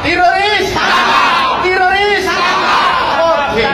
Teroris! Teroris! Oke.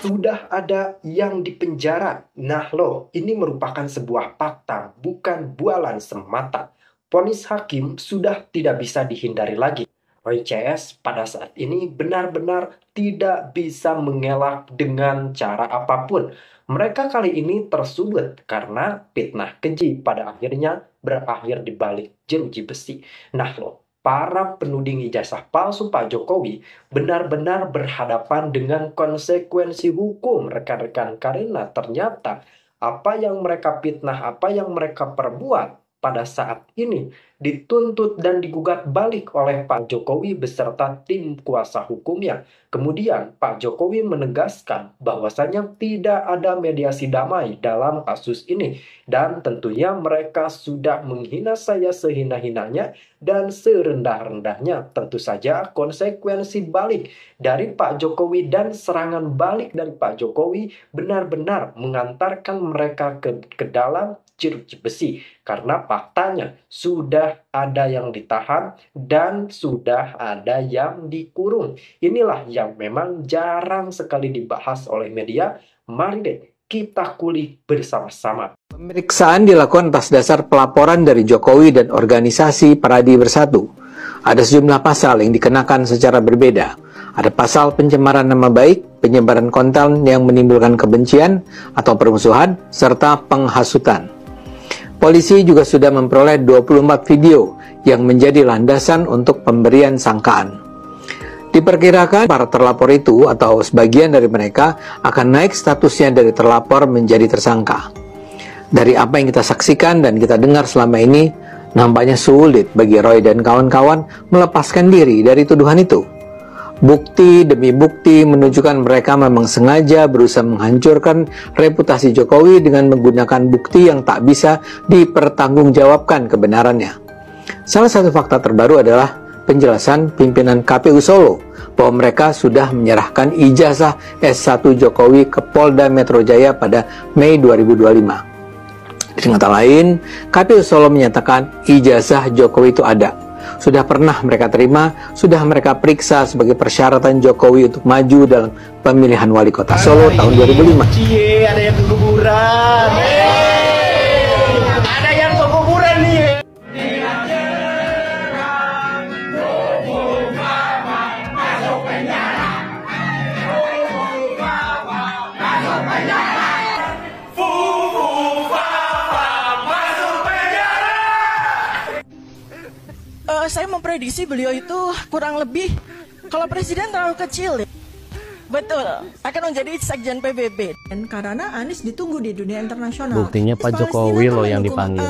Sudah ada yang dipenjara. Nah loh, ini merupakan sebuah fakta, bukan bualan semata. Vonis hakim sudah tidak bisa dihindari lagi. Roy CS pada saat ini benar-benar tidak bisa mengelak dengan cara apapun. Mereka kali ini tersudut karena fitnah keji pada akhirnya berakhir di balik jeruji besi. Nah loh, para penuding ijazah palsu Pak Jokowi benar-benar berhadapan dengan konsekuensi hukum rekan-rekan, karena ternyata apa yang mereka fitnah, apa yang mereka perbuat pada saat ini dituntut dan digugat balik oleh Pak Jokowi beserta tim kuasa hukumnya. Kemudian Pak Jokowi menegaskan bahwasanya tidak ada mediasi damai dalam kasus ini, dan tentunya mereka sudah menghina saya sehina-hinanya dan serendah-rendahnya. Tentu saja konsekuensi balik dari Pak Jokowi dan serangan balik dari Pak Jokowi benar-benar mengantarkan mereka ke dalam jeruji besi, karena faktanya sudah ada yang ditahan dan sudah ada yang dikurung. Inilah yang memang jarang sekali dibahas oleh media. Mari deh kita kulik bersama-sama. Pemeriksaan dilakukan atas dasar pelaporan dari Jokowi dan organisasi Peradi Bersatu. Ada sejumlah pasal yang dikenakan secara berbeda. Ada pasal pencemaran nama baik, penyebaran konten yang menimbulkan kebencian atau permusuhan, serta penghasutan. Polisi juga sudah memperoleh 24 video yang menjadi landasan untuk pemberian sangkaan. Diperkirakan para terlapor itu atau sebagian dari mereka akan naik statusnya dari terlapor menjadi tersangka. Dari apa yang kita saksikan dan kita dengar selama ini, nampaknya sulit bagi Roy dan kawan-kawan melepaskan diri dari tuduhan itu. Bukti demi bukti menunjukkan mereka memang sengaja berusaha menghancurkan reputasi Jokowi dengan menggunakan bukti yang tak bisa dipertanggungjawabkan kebenarannya. Salah satu fakta terbaru adalah penjelasan pimpinan KPU Solo bahwa mereka sudah menyerahkan ijazah S1 Jokowi ke Polda Metro Jaya pada Mei 2025. Dengan kata lain, KPU Solo menyatakan ijazah Jokowi itu ada. Sudah pernah mereka terima, sudah mereka periksa sebagai persyaratan Jokowi untuk maju dalam pemilihan wali kota Solo tahun 2005. Cie, ada yang keguguran. Ada yang keguguran nih. Saya memprediksi beliau itu kurang lebih, kalau presiden terlalu kecil ya. Betul, akan menjadi sekjen PBB. Dan karena Anies ditunggu di dunia internasional. Buktinya Pak Jokowi loh yang dipanggil.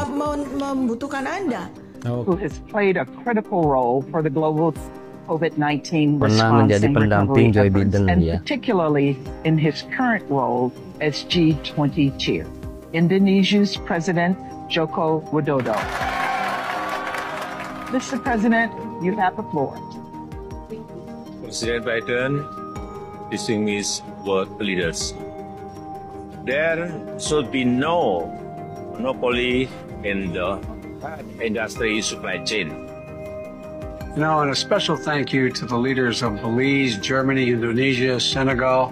Membutuhkan Anda. Who has played a critical role for the global COVID-19 Pernah menjadi pendamping Joe Biden, and ya. particularly in his current role as G20 chair. Indonesia's President Joko Widodo. Mr. President, you have the floor. President Biden, distinguished world leaders, there should be no monopoly in the industry supply chain. And a special thank you to the leaders of Belize, Germany, Indonesia, Senegal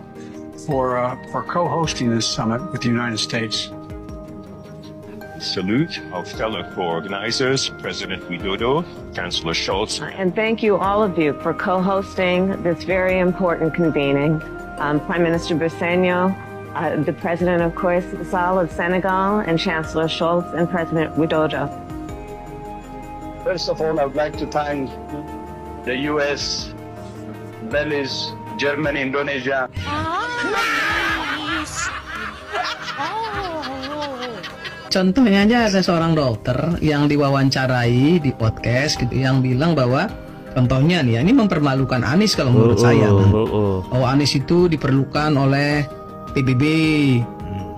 for co-hosting this summit with the United States. Salute our fellow co-organizers, President Widodo, Chancellor Scholz. And thank you, all of you, for co-hosting this very important convening. Prime Minister Bersenyo, the President, of course, Sall of Senegal, and Chancellor Scholz, and President Widodo. First of all, I would like to thank the US, Belize, Germany, Indonesia. Contohnya aja ada seorang dokter yang diwawancarai di podcast gitu yang bilang bahwa contohnya nih ya, ini mempermalukan Anies kalau menurut saya. Oh, Anies itu diperlukan oleh PBB,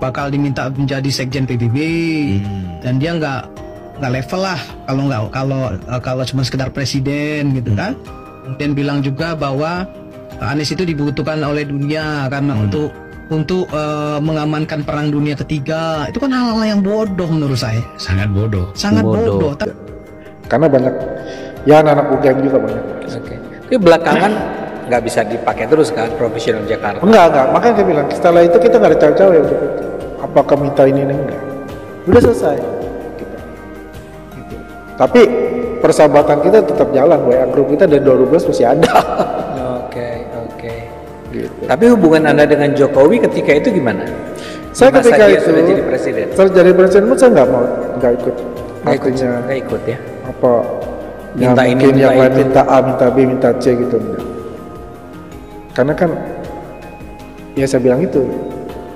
bakal diminta menjadi sekjen PBB, dan dia nggak level lah kalau cuma sekedar presiden gitu kan. Kemudian bilang juga bahwa Anies itu dibutuhkan oleh dunia karena untuk mengamankan perang dunia ketiga. Itu kan hal-hal yang bodoh menurut saya. Sangat bodoh. Sangat bodoh. Karena banyak Ya anak-anak UGM juga banyak. Oke. Tapi belakangan nggak bisa dipakai terus kan profesional Jakarta? Enggak. Makanya saya bilang setelah itu kita nggak ada cawe-cawe untuk itu. Apakah minta ini enggak? Udah selesai. Gitu. Tapi persahabatan kita tetap jalan. WA grup kita dari 2012 masih ada. Oke. Gitu. Tapi hubungan Anda dengan Jokowi ketika itu gimana? Saya Masa ketika dia itu sudah jadi presiden. Saya jadi presiden pun saya nggak ikut. Artinya Nggak ikut ya? apa? Minta ya, ini, mungkin minta yang lain itu. minta A, minta B, minta C gitu enggak. Karena kan ya saya bilang itu,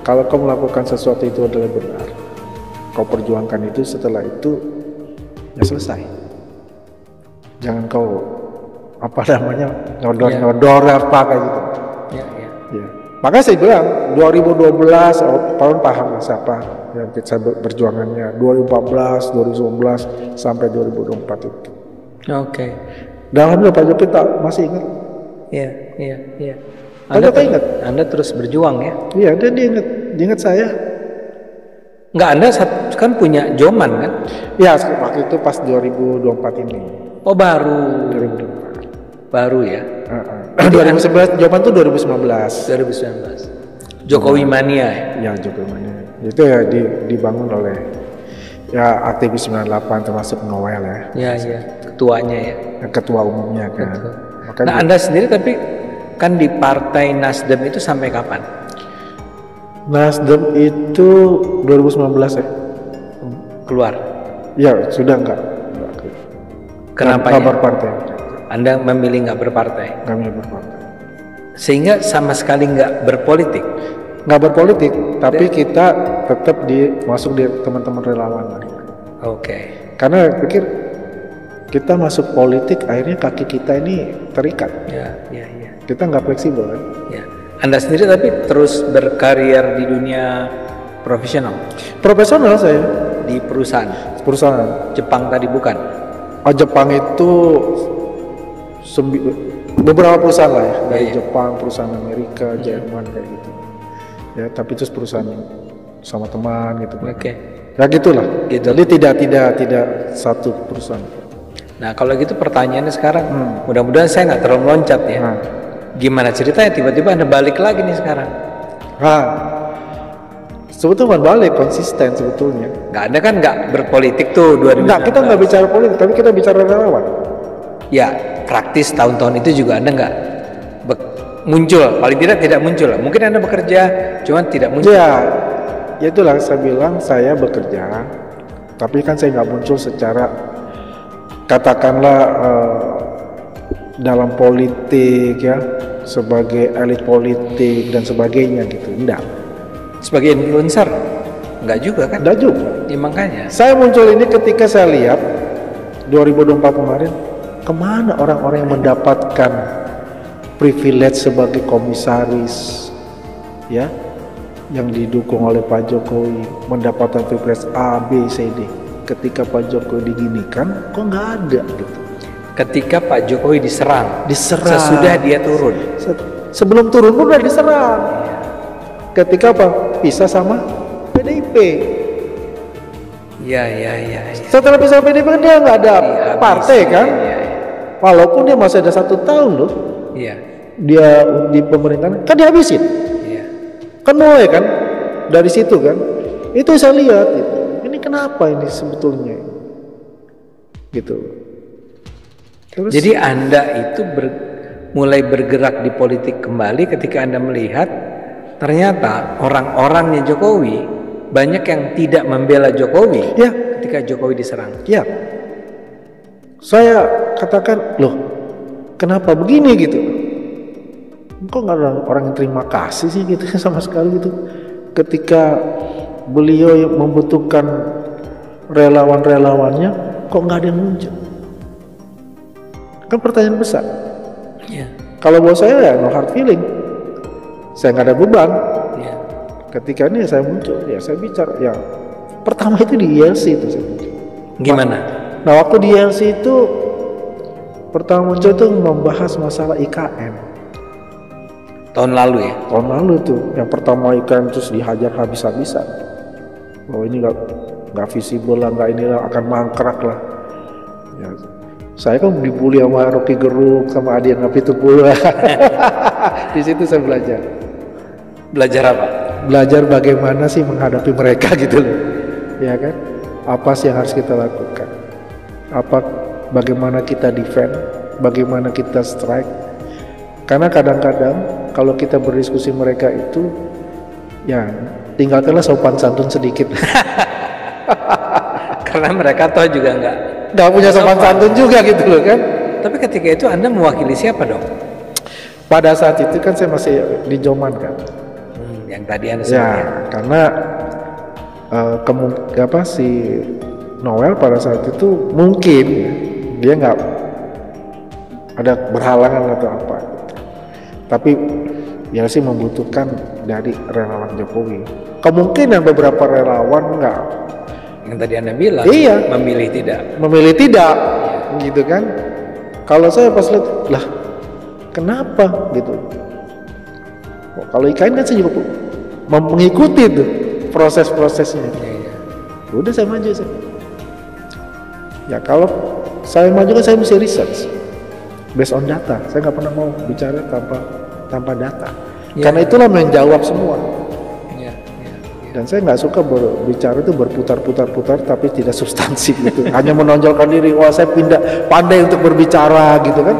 kalau kau melakukan sesuatu itu adalah benar, kau perjuangkan itu, setelah itu ya selesai. Jangan kau apa namanya nyodor apa kayak gitu. Ya. Ya. Makanya saya bilang 2012 tahun paham lah siapa yang kita berjuangannya 2014, 2019 sampai 2024 itu. Oke. Dan alhamdulillah Pak Jokowi tak masih ingat. Iya. Anda ingat? Anda terus berjuang ya? Iya, dia ingat saya. Enggak, Anda kan punya Joman kan? Ya, waktu itu pas 2024 ini. Oh baru. 2024. Baru ya? 2011, Joman tuh 2019. 2019. Jokowi Mania ya? Ya, Jokowi Mania. Itu ya dibangun oleh ya aktivis 98 termasuk Noel ya. Iya. Ketuanya ya? Ketua umumnya kan. Makanya Nah Anda sendiri tapi kan di Partai Nasdem itu sampai kapan? Nasdem itu 2019 ya. Keluar? Ya, sudah enggak. Kenapa Nggak berpartai. Anda memilih nggak berpartai? Kami berpartai. Sehingga sama sekali nggak berpolitik? Nggak berpolitik, tapi kita tetap masuk di teman-teman relawan. Oke. Karena pikir kita masuk politik, akhirnya kaki kita ini terikat. Ya. Kita nggak fleksibel kan? Ya. Anda sendiri tapi terus berkarier di dunia profesional? Profesional saya. Di perusahaan? Perusahaan. Jepang tadi bukan? Jepang itu beberapa perusahaan lah ya. Dari Jepang, perusahaan Amerika, Jerman kayak gitu. Ya, tapi itu perusahaan sama teman gitu. Oke. Ya gitulah. Jadi tidak satu perusahaan. Nah kalau gitu pertanyaannya sekarang, mudah-mudahan saya nggak terlalu loncat ya. Gimana ceritanya tiba-tiba Anda balik lagi nih sekarang? Sebetulnya balik konsisten sebetulnya. Anda kan nggak berpolitik tuh 2019. Nggak, kita nggak bicara politik, tapi kita bicara relawan. Ya praktis tahun-tahun itu juga Anda nggak muncul, paling tidak muncul. Mungkin Anda bekerja, cuman tidak muncul. Ya itulah saya bilang saya bekerja, tapi kan saya nggak muncul secara katakanlah dalam politik ya, sebagai elit politik dan sebagainya gitu, enggak. Sebagai influencer? Enggak juga kan? Enggak juga. Ya, makanya. Saya muncul ini ketika saya lihat 2024 kemarin, kemana orang-orang yang mendapatkan privilege sebagai komisaris, ya, yang didukung oleh Pak Jokowi, mendapatkan privilege A, B, C, D. Ketika Pak Jokowi diginikan, kok nggak ada gitu. Ketika Pak Jokowi diserang. Sesudah dia turun. Sebelum turun pun udah diserang. Ketika apa? Pisah sama PDIP. Ya. Setelah pisah PDIP kan dia nggak ada partai kan? Walaupun dia masih ada 1 tahun loh. Iya. Dia di pemerintahan kan dihabisin. Iya. Kan mulai kan dari situ kan. Itu saya lihat gitu. Ini kenapa ini sebetulnya? Gitu. Terus, jadi Anda itu mulai bergerak di politik kembali ketika Anda melihat ternyata orang-orangnya Jokowi banyak yang tidak membela Jokowi ya, ketika Jokowi diserang. Ya. Saya katakan, loh, kenapa begini gitu? Kok nggak ada orang yang terima kasih sih gitu sama sekali gitu? Ketika beliau yang membutuhkan relawan-relawannya, kok nggak ada yang muncul? Kan pertanyaan besar. Ya. Kalau buat saya ya no hard feeling. Saya nggak ada beban. Ya. Ketika ini saya muncul, ya saya bicara. Ya pertama itu di ILC itu saya muncul. Gimana? Nah waktu di ILC itu pertama muncul itu membahas masalah IKN. Tahun lalu ya? Tahun lalu itu yang pertama IKN terus dihajar habis-habisan. Bahwa ini nggak visible lah, nggak inilah akan mangkrak lah. Ya. Saya kan dibully sama Rocky Gerung, sama Adian Apitupulu. Di situ saya belajar. Belajar apa? Belajar bagaimana sih menghadapi mereka gitu loh. Ya kan? Apa sih yang harus kita lakukan? Bagaimana kita defend? Bagaimana kita strike? Karena kadang-kadang kalau kita berdiskusi mereka itu, ya tinggalkanlah sopan santun sedikit. Karena mereka toh juga nggak punya sopan santun juga gitu loh kan. Tapi ketika itu Anda mewakili siapa dong? Pada saat itu kan saya masih di Joman kan. Yang tadi Anda Ya, sebutkan. karena si Noel pada saat itu mungkin dia nggak ada berhalangan atau apa. Tapi ya sih membutuhkan dari relawan Jokowi. Kemungkinan beberapa relawan nggak. Yang tadi Anda bilang, Iya. memilih tidak. Gitu kan. Kalau saya pas lihat, lah kenapa gitu. Kalau IKN kan saya juga mengikuti tuh proses-prosesnya. Udah saya maju saya. Ya kalau saya maju kan saya mesti research based on data. Saya nggak pernah mau bicara tanpa data. Karena itulah menjawab semua. Dan saya nggak suka berbicara itu berputar-putar-putar tapi tidak substansi gitu. Hanya menonjolkan diri, wah saya pandai untuk berbicara gitu kan.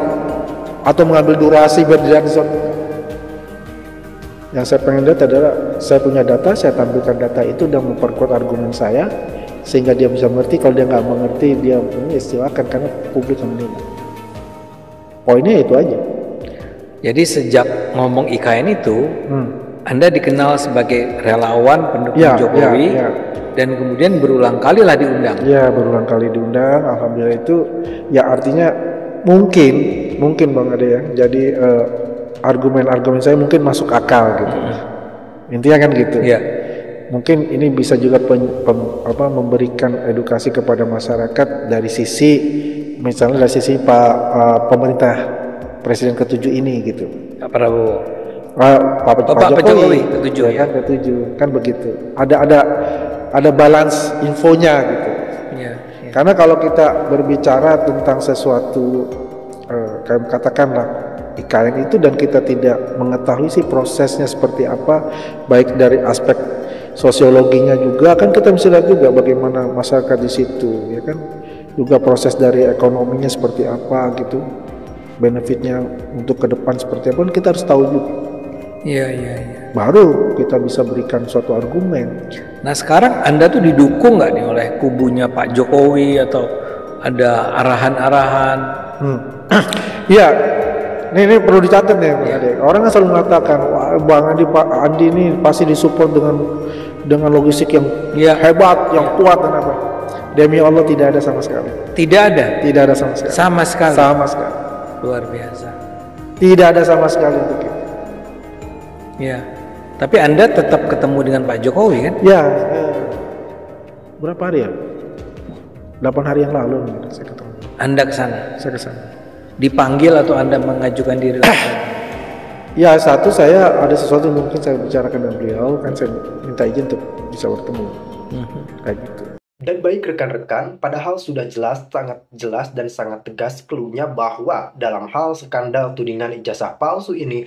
Atau mengambil durasi berdiri di sana. Yang saya pengen lihat adalah saya punya data, saya tampilkan data itu dan memperkuat argumen saya sehingga dia bisa mengerti. Kalau dia nggak mengerti, dia silakan karena publik yang menilai. Poinnya itu aja. Jadi sejak ngomong IKN itu, Anda dikenal sebagai relawan pendukung Jokowi, dan kemudian berulang kali lah diundang. Ya, berulang kali diundang. Alhamdulillah itu, ya artinya mungkin Bang Ade ya. Jadi argumen-argumen saya mungkin masuk akal gitu. Intinya kan gitu. Mungkin ini bisa juga memberikan edukasi kepada masyarakat dari sisi, misalnya dari sisi pemerintah Presiden ke-7 ini gitu. Pak Prabowo. Pak Jokowi ke-7 ya kan ke-7 kan begitu. Ada balance infonya gitu. Karena kalau kita berbicara tentang sesuatu kayak katakanlah IKN itu dan kita tidak mengetahui sih prosesnya seperti apa, baik dari aspek sosiologinya juga kan kita mesti lihat juga bagaimana masyarakat di situ ya kan, juga proses dari ekonominya seperti apa gitu, benefitnya untuk ke depan seperti apa, kita harus tahu juga. Baru kita bisa berikan suatu argumen. Nah sekarang Anda tuh didukung nggak nih oleh kubunya Pak Jokowi atau ada arahan-arahan? Iya, ini perlu dicatat ya Bang Ade. Orang kan selalu mengatakan, wah Bang Andi, Pak Andi ini pasti disupport dengan logistik yang hebat, yang kuat dan apa. Demi Allah tidak ada sama sekali. Tidak ada? Tidak ada sama sekali. Sama sekali? Sama sekali. Luar biasa. Tidak ada sama sekali untuk itu. Ya, tapi Anda tetap ketemu dengan Pak Jokowi kan? Ya, berapa hari ya? 8 hari yang lalu saya ketemu. Anda ke sana? Saya ke sana. Dipanggil atau Anda mengajukan diri? Ya, satu saya ada sesuatu yang mungkin saya bicarakan dengan beliau, kan saya minta izin untuk bisa bertemu. Kayak gitu. Dan baik rekan-rekan, padahal sudah sangat jelas dan sangat tegas clue-nya bahwa dalam hal skandal tudingan ijazah palsu ini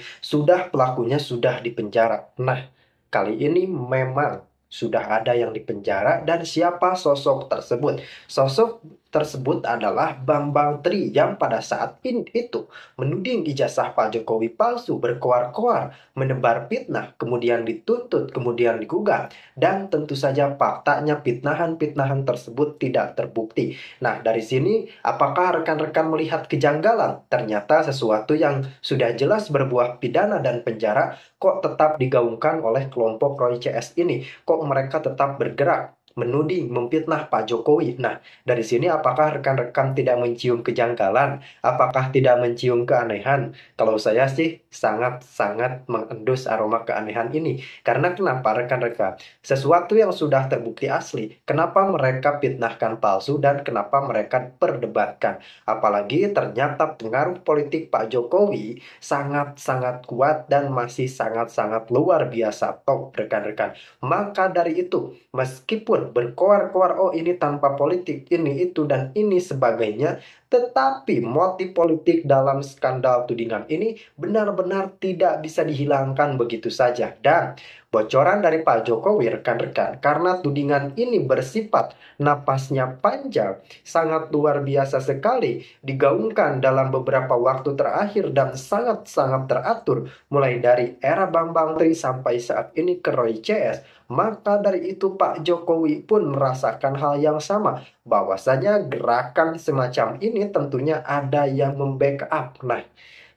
pelakunya sudah dipenjara. Nah, kali ini memang sudah ada yang dipenjara dan siapa sosok tersebut? Sosok tersebut adalah Bambang Tri yang pada saat itu menuding ijazah Pak Jokowi palsu, berkoar-koar, menebar fitnah, kemudian dituntut, kemudian digugat, dan tentu saja faktanya fitnahan tersebut tidak terbukti. Nah, dari sini apakah rekan-rekan melihat kejanggalan? Ternyata sesuatu yang sudah jelas berbuah pidana dan penjara kok tetap digaungkan oleh kelompok Roy CS ini. Kok mereka tetap bergerak menuding, memfitnah Pak Jokowi. Nah, dari sini apakah rekan-rekan tidak mencium kejanggalan? Apakah tidak mencium keanehan? Kalau saya sih sangat-sangat mengendus aroma keanehan ini. Karena kenapa rekan-rekan? Sesuatu yang sudah terbukti asli, kenapa mereka fitnahkan palsu dan kenapa mereka perdebatkan? Apalagi ternyata pengaruh politik Pak Jokowi sangat-sangat kuat dan masih sangat-sangat luar biasa top rekan-rekan. Maka dari itu, meskipun berkoar-koar, oh ini tanpa politik, ini itu dan ini sebagainya. Tetapi motif politik dalam skandal tudingan ini benar-benar tidak bisa dihilangkan begitu saja. Dan bocoran dari Pak Jokowi, rekan-rekan, karena tudingan ini bersifat napasnya panjang, sangat luar biasa sekali, digaungkan dalam beberapa waktu terakhir dan sangat-sangat teratur, mulai dari era Bambang Tri sampai saat ini ke Roy CS. Maka dari itu Pak Jokowi pun merasakan hal yang sama, bahwasanya gerakan semacam ini tentunya ada yang membackup. Nah,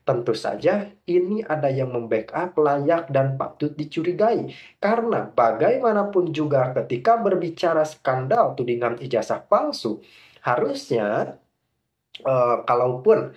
tentu saja ini ada yang membackup layak dan patut dicurigai. Karena bagaimanapun juga ketika berbicara skandal tudingan ijazah palsu, harusnya kalaupun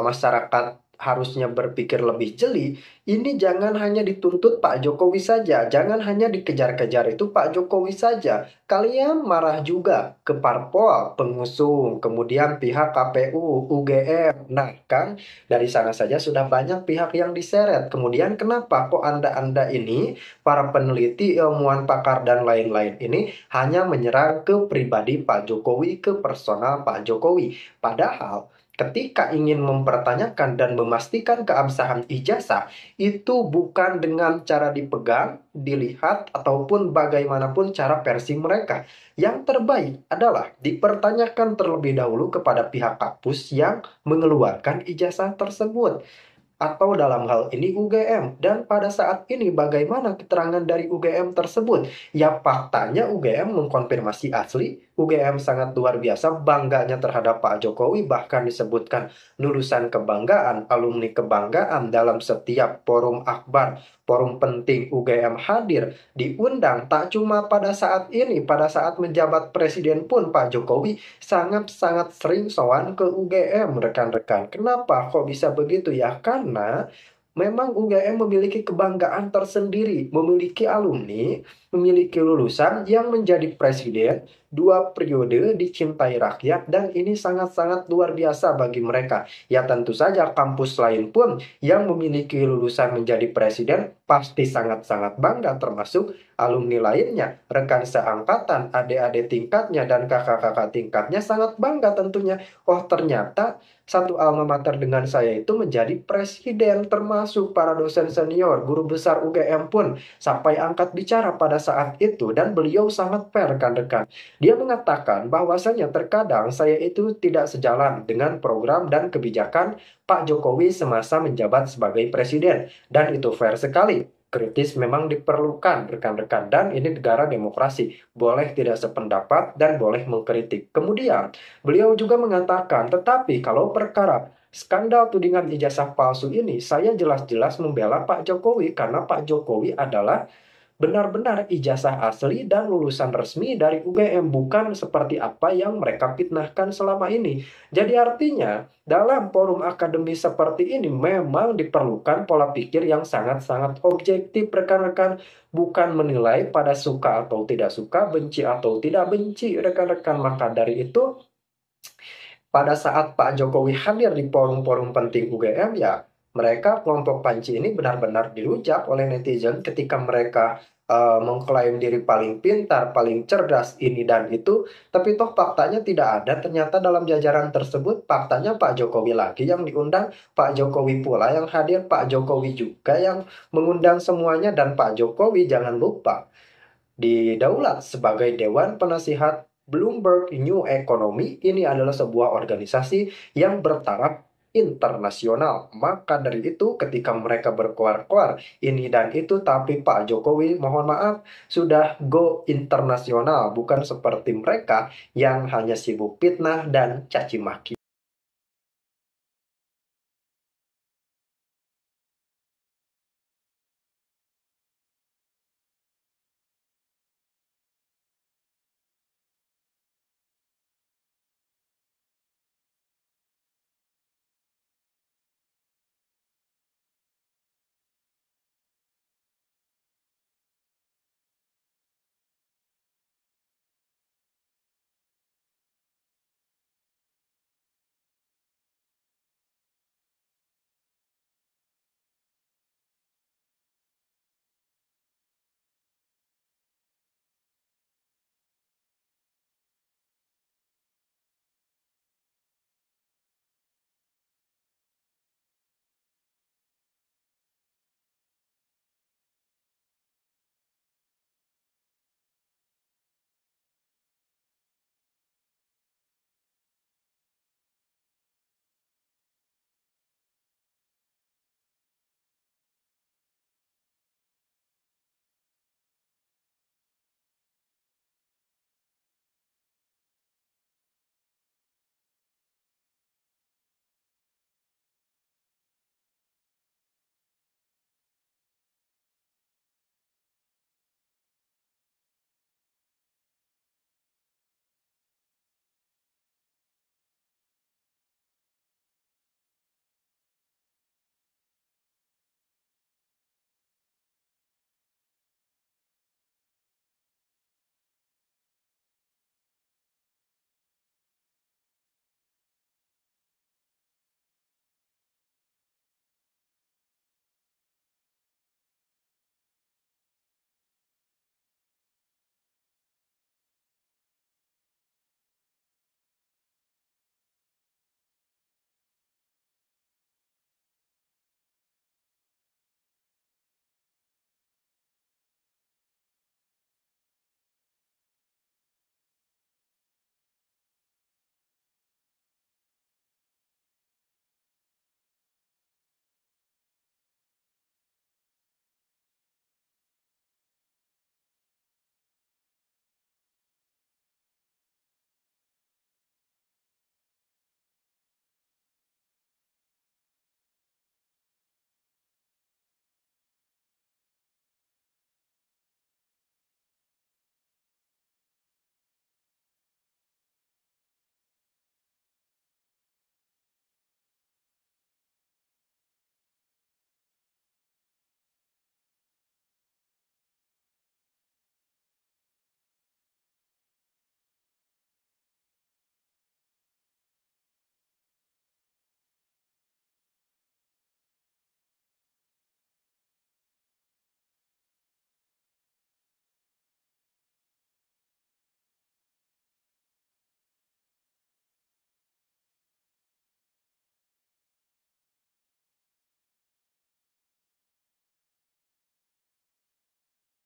masyarakat harusnya berpikir lebih jeli, ini jangan hanya dituntut Pak Jokowi saja, jangan hanya dikejar-kejar itu Pak Jokowi saja. Kalian marah juga ke parpol, pengusung, kemudian pihak KPU, UGM. Nah kan, dari sana saja sudah banyak pihak yang diseret. Kemudian kenapa kok Anda ini, para peneliti, ilmuwan, pakar, dan lain-lain ini hanya menyerang ke pribadi Pak Jokowi, ke personal Pak Jokowi. Padahal ketika ingin mempertanyakan dan memastikan keabsahan ijazah, itu bukan dengan cara dipegang, dilihat, ataupun bagaimanapun cara versi mereka. Yang terbaik adalah dipertanyakan terlebih dahulu kepada pihak kampus yang mengeluarkan ijazah tersebut. Atau dalam hal ini UGM. Dan pada saat ini bagaimana keterangan dari UGM tersebut? Ya faktanya UGM mengkonfirmasi asli. UGM sangat luar biasa bangganya terhadap Pak Jokowi, bahkan disebutkan lulusan kebanggaan, alumni kebanggaan dalam setiap forum akbar, forum penting UGM hadir, diundang. Tak cuma pada saat ini, pada saat menjabat presiden pun Pak Jokowi sangat-sangat sering sowan ke UGM, rekan-rekan. Kenapa kok bisa begitu ya? Karena memang UGM memiliki kebanggaan tersendiri, memiliki alumni, memiliki lulusan yang menjadi presiden 2 periode, dicintai rakyat, dan ini sangat-sangat luar biasa bagi mereka. Ya tentu saja kampus lain pun yang memiliki lulusan menjadi presiden pasti sangat-sangat bangga, termasuk alumni lainnya, rekan seangkatan, adik-adik tingkatnya, dan kakak-kakak tingkatnya sangat bangga tentunya. Oh ternyata satu alma mater dengan saya itu menjadi presiden, termasuk para dosen senior, guru besar UGM pun sampai angkat bicara pada saat itu, dan beliau sangat fair, rekan-rekan. Dia mengatakan bahwasanya terkadang saya itu tidak sejalan dengan program dan kebijakan Pak Jokowi semasa menjabat sebagai presiden, dan itu fair sekali. Kritis memang diperlukan, rekan-rekan, dan ini negara demokrasi, boleh tidak sependapat dan boleh mengkritik. Kemudian beliau juga mengatakan, tetapi kalau perkara skandal tudingan ijazah palsu ini, saya jelas-jelas membela Pak Jokowi, karena Pak Jokowi adalah benar-benar ijazah asli dan lulusan resmi dari UGM, bukan seperti apa yang mereka fitnahkan selama ini. Jadi artinya dalam forum akademis seperti ini memang diperlukan pola pikir yang sangat-sangat objektif, rekan-rekan, bukan menilai pada suka atau tidak suka, benci atau tidak benci, rekan-rekan. Maka dari itu pada saat Pak Jokowi hadir di forum-forum penting UGM, ya mereka kelompok panci ini benar-benar dirujak oleh netizen ketika mereka mengklaim diri paling pintar, paling cerdas, ini dan itu. Tapi toh faktanya tidak ada. Ternyata dalam jajaran tersebut faktanya Pak Jokowi lagi yang diundang, Pak Jokowi pula yang hadir, Pak Jokowi juga yang mengundang semuanya. Dan Pak Jokowi jangan lupa didaulat sebagai Dewan Penasihat Bloomberg New Economy. Ini adalah sebuah organisasi yang bertaraf internasional. Maka dari itu ketika mereka berkoar-koar ini dan itu, tapi Pak Jokowi mohon maaf sudah go internasional, bukan seperti mereka yang hanya sibuk fitnah dan caci maki.